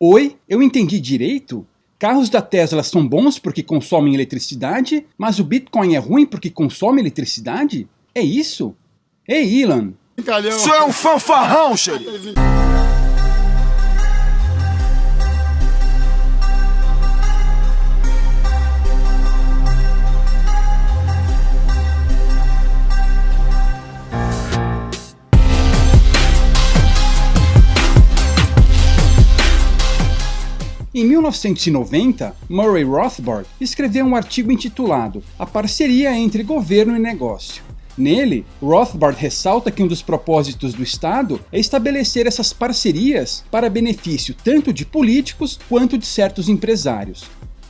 Oi, eu entendi direito? Carros da Tesla são bons porque consomem eletricidade, mas o Bitcoin é ruim porque consome eletricidade? É isso? Ei, Elon! Você é um fanfarrão, xerife! Em 1990, Murray Rothbard escreveu um artigo intitulado A Parceria entre Governo e Negócio. Nele, Rothbard ressalta que um dos propósitos do Estado é estabelecer essas parcerias para benefício tanto de políticos quanto de certos empresários.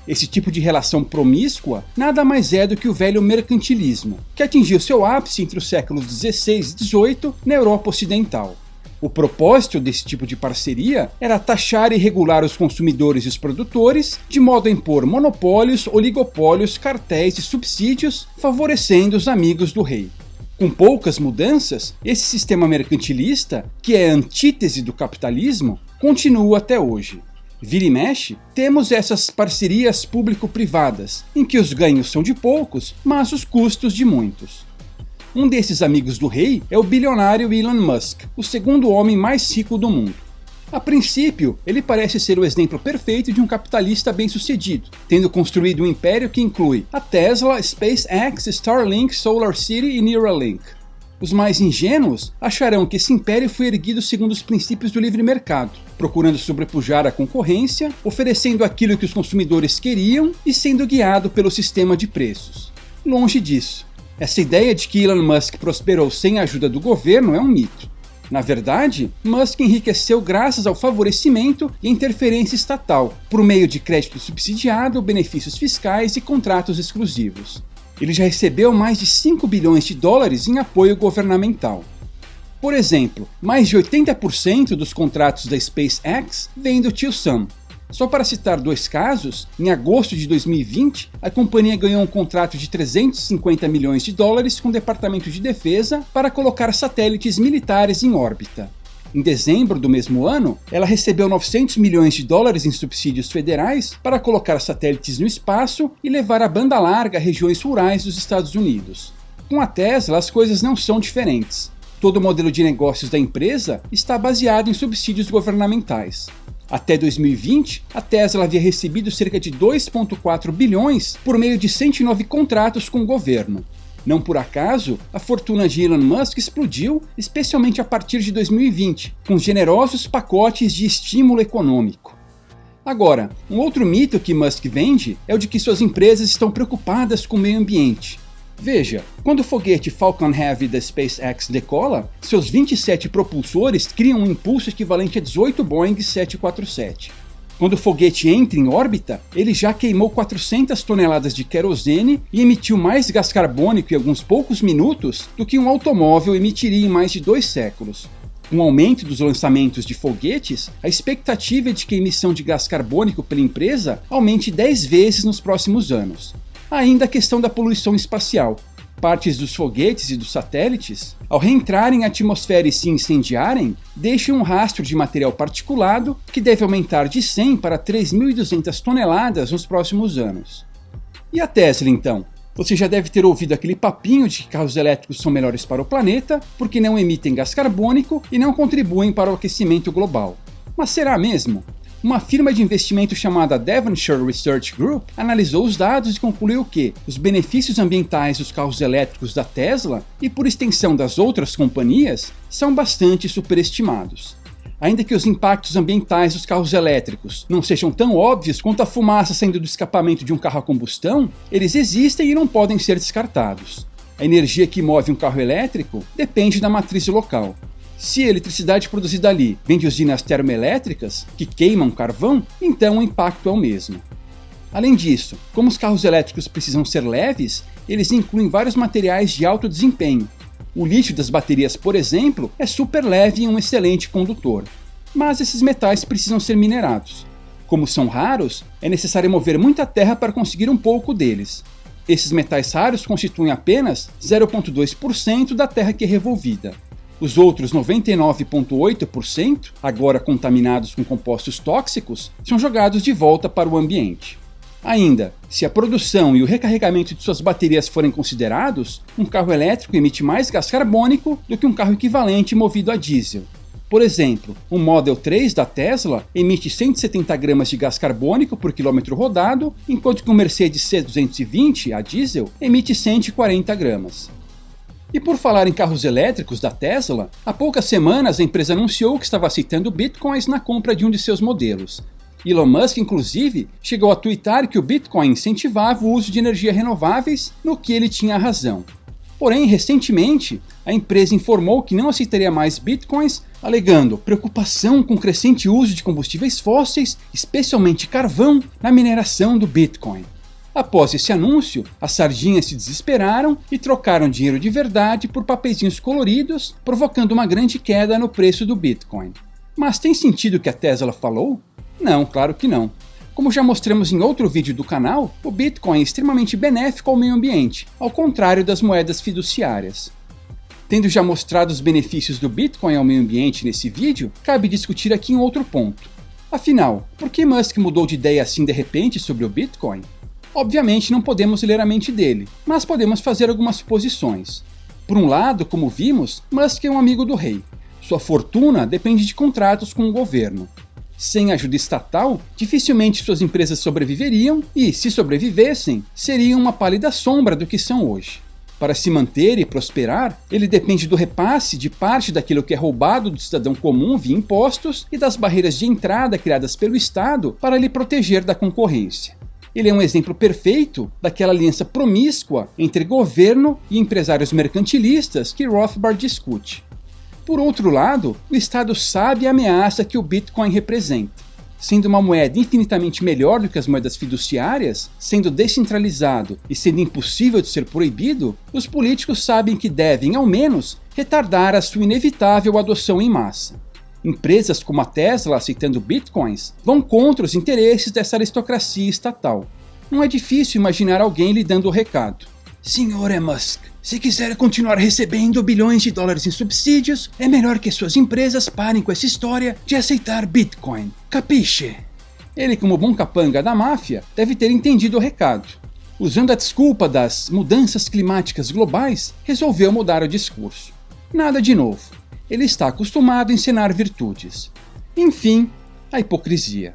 Esse tipo de relação promíscua nada mais é do que o velho mercantilismo, que atingiu seu ápice entre os séculos XVI e XVIII na Europa Ocidental. O propósito desse tipo de parceria era taxar e regular os consumidores e os produtores, de modo a impor monopólios, oligopólios, cartéis e subsídios, favorecendo os amigos do rei. Com poucas mudanças, esse sistema mercantilista, que é a antítese do capitalismo, continua até hoje. Vira e mexe, temos essas parcerias público-privadas, em que os ganhos são de poucos, mas os custos de muitos. Um desses amigos do rei é o bilionário Elon Musk, o segundo homem mais rico do mundo. A princípio, ele parece ser o exemplo perfeito de um capitalista bem-sucedido, tendo construído um império que inclui a Tesla, SpaceX, Starlink, SolarCity e Neuralink. Os mais ingênuos acharão que esse império foi erguido segundo os princípios do livre mercado, procurando sobrepujar a concorrência, oferecendo aquilo que os consumidores queriam e sendo guiado pelo sistema de preços. Longe disso. Essa ideia de que Elon Musk prosperou sem a ajuda do governo é um mito. Na verdade, Musk enriqueceu graças ao favorecimento e interferência estatal, por meio de crédito subsidiado, benefícios fiscais e contratos exclusivos. Ele já recebeu mais de 5 bilhões de dólares em apoio governamental. Por exemplo, mais de 80% dos contratos da SpaceX vêm do tio Sam. Só para citar dois casos, em agosto de 2020, a companhia ganhou um contrato de 350 milhões de dólares com o Departamento de Defesa para colocar satélites militares em órbita. Em dezembro do mesmo ano, ela recebeu 900 milhões de dólares em subsídios federais para colocar satélites no espaço e levar a banda larga a regiões rurais dos Estados Unidos. Com a Tesla, as coisas não são diferentes. Todo o modelo de negócios da empresa está baseado em subsídios governamentais. Até 2020, a Tesla havia recebido cerca de 2,4 bilhões por meio de 109 contratos com o governo. Não por acaso, a fortuna de Elon Musk explodiu, especialmente a partir de 2020, com generosos pacotes de estímulo econômico. Agora, um outro mito que Musk vende é o de que suas empresas estão preocupadas com o meio ambiente. Veja, quando o foguete Falcon Heavy da SpaceX decola, seus 27 propulsores criam um impulso equivalente a 18 Boeing 747. Quando o foguete entra em órbita, ele já queimou 400 toneladas de querosene e emitiu mais gás carbônico em alguns poucos minutos do que um automóvel emitiria em mais de 2 séculos. Com o aumento dos lançamentos de foguetes, a expectativa é de que a emissão de gás carbônico pela empresa aumente 10 vezes nos próximos anos. Ainda a questão da poluição espacial. Partes dos foguetes e dos satélites, ao reentrarem na atmosfera e se incendiarem, deixam um rastro de material particulado que deve aumentar de 100 para 3.200 toneladas nos próximos anos. E a Tesla, então? Você já deve ter ouvido aquele papinho de que carros elétricos são melhores para o planeta porque não emitem gás carbônico e não contribuem para o aquecimento global. Mas será mesmo? Uma firma de investimento chamada Devonshire Research Group analisou os dados e concluiu que os benefícios ambientais dos carros elétricos da Tesla e, por extensão, das outras companhias, são bastante superestimados. Ainda que os impactos ambientais dos carros elétricos não sejam tão óbvios quanto a fumaça saindo do escapamento de um carro a combustão, eles existem e não podem ser descartados. A energia que move um carro elétrico depende da matriz local. Se a eletricidade produzida ali vem de usinas termoelétricas, que queimam carvão, então o impacto é o mesmo. Além disso, como os carros elétricos precisam ser leves, eles incluem vários materiais de alto desempenho. O lítio das baterias, por exemplo, é super leve e um excelente condutor. Mas esses metais precisam ser minerados. Como são raros, é necessário mover muita terra para conseguir um pouco deles. Esses metais raros constituem apenas 0,2% da terra que é revolvida. Os outros 99,8%, agora contaminados com compostos tóxicos, são jogados de volta para o ambiente. Ainda, se a produção e o recarregamento de suas baterias forem considerados, um carro elétrico emite mais gás carbônico do que um carro equivalente movido a diesel. Por exemplo, o Model 3 da Tesla emite 170 gramas de gás carbônico por quilômetro rodado, enquanto que o Mercedes C220, a diesel, emite 140 gramas. E por falar em carros elétricos da Tesla, há poucas semanas a empresa anunciou que estava aceitando bitcoins na compra de um de seus modelos. Elon Musk, inclusive, chegou a twittar que o Bitcoin incentivava o uso de energias renováveis, no que ele tinha razão. Porém, recentemente, a empresa informou que não aceitaria mais Bitcoins, alegando preocupação com o crescente uso de combustíveis fósseis, especialmente carvão, na mineração do Bitcoin. Após esse anúncio, as sardinhas se desesperaram e trocaram dinheiro de verdade por papeizinhos coloridos, provocando uma grande queda no preço do Bitcoin. Mas tem sentido o que a Tesla falou? Não, claro que não. Como já mostramos em outro vídeo do canal, o Bitcoin é extremamente benéfico ao meio ambiente, ao contrário das moedas fiduciárias. Tendo já mostrado os benefícios do Bitcoin ao meio ambiente nesse vídeo, cabe discutir aqui um outro ponto. Afinal, por que Musk mudou de ideia assim de repente sobre o Bitcoin? Obviamente não podemos ler a mente dele, mas podemos fazer algumas suposições. Por um lado, como vimos, Musk é um amigo do rei. Sua fortuna depende de contratos com o governo. Sem ajuda estatal, dificilmente suas empresas sobreviveriam e, se sobrevivessem, seriam uma pálida sombra do que são hoje. Para se manter e prosperar, ele depende do repasse de parte daquilo que é roubado do cidadão comum via impostos e das barreiras de entrada criadas pelo Estado para lhe proteger da concorrência. Ele é um exemplo perfeito daquela aliança promíscua entre governo e empresários mercantilistas que Rothbard discute. Por outro lado, o Estado sabe a ameaça que o Bitcoin representa. Sendo uma moeda infinitamente melhor do que as moedas fiduciárias, sendo descentralizado e sendo impossível de ser proibido, os políticos sabem que devem, ao menos, retardar a sua inevitável adoção em massa. Empresas como a Tesla aceitando bitcoins vão contra os interesses dessa aristocracia estatal. Não é difícil imaginar alguém lhe dando o recado. Sr. Musk, se quiser continuar recebendo bilhões de dólares em subsídios, é melhor que suas empresas parem com essa história de aceitar Bitcoin. Capiche? Ele, como bom capanga da máfia, deve ter entendido o recado. Usando a desculpa das mudanças climáticas globais, resolveu mudar o discurso. Nada de novo. Ele está acostumado a encenar virtudes. Enfim, a hipocrisia.